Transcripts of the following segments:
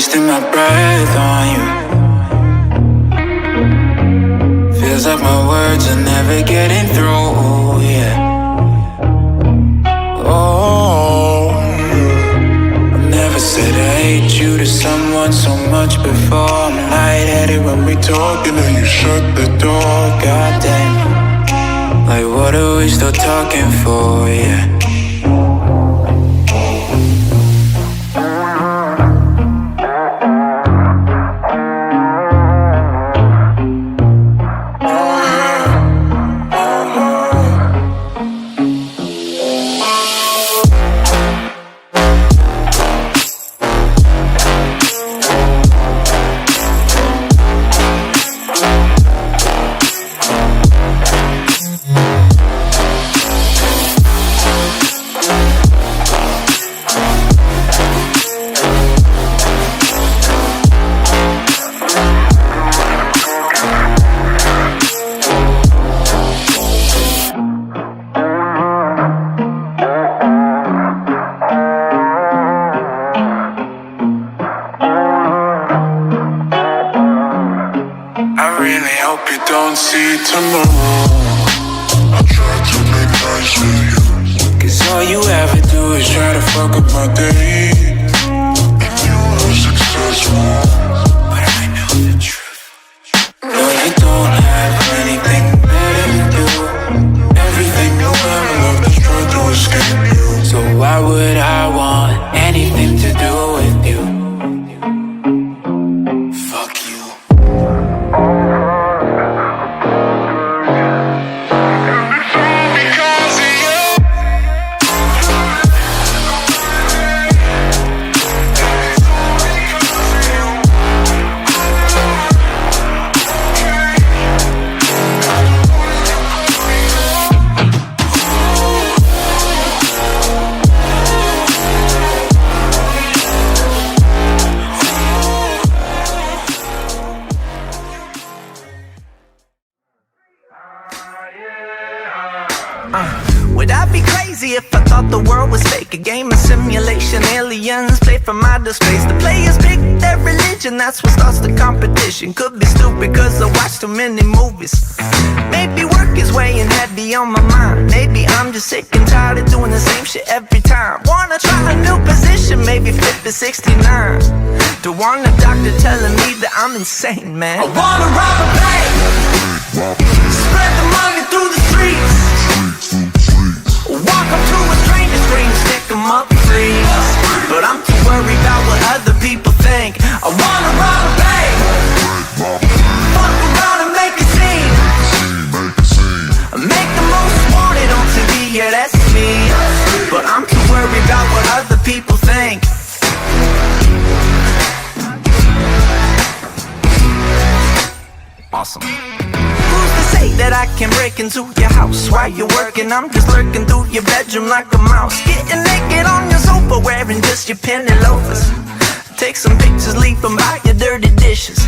wasting my breath on you. Feels like my words are never getting through, yeah. Oh, I never said I hate you to someone so much before. I'm lightheaded when we talk and then you shut the door. Goddamn, like what are we still talking for, yeah. Don't see tomorrow. I try to make nice with you, 'cause all you ever do is try to fuck up my day. And you are successful, but I know the truth. No, you don't have anything better to do. Everything you ever loved is trying to escape you. So why would I want anything to do with you? Fuck you. Would I be crazy if I thought the world was fake? A game of simulation, aliens play from outer space. The players pick their religion, that's what starts the competition. Could be stupid cause I watch too many movies. Maybe work is weighing heavy on my mind. Maybe I'm just sick and tired of doing the same shit every time. Wanna try a new position, maybe flip to 69. Don't want a doctor telling me that I'm insane, man. I wanna rob a bank, spread the money through the streets. Walk up to a stranger, scream, stick 'em up, freeze. But I'm too worried about what other people think. I wanna rob a bank, fuck around and make a scene. Make the most wanted on TV, yeah that's me. But I'm too worried about what other people think. Awesome. Who's to say that I can break into your house while you're working? I'm just lurking through your bedroom like a mouse. Getting naked on your sofa, wearing just your penny loafers. Take some pictures, leave them by your dirty dishes.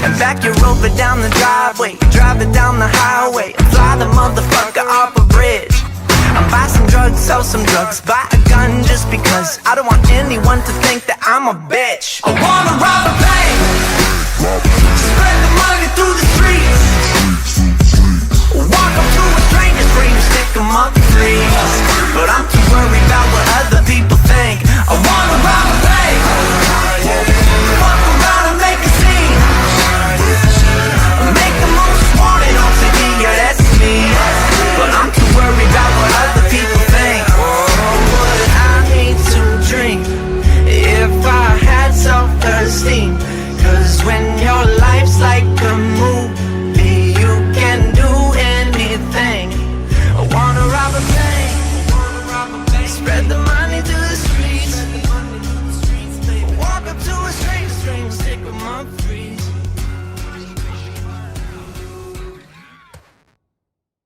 And back your Rover down the driveway, drive it down the highway, and fly the motherfucker off a bridge. And buy some drugs, sell some drugs, buy a gun just because I don't want anyone to think that I'm a bitch. I wanna rob a bank, spread the money through the streets. Walk up to a stranger, scream, stick 'em up, freeze. But I'm too worried about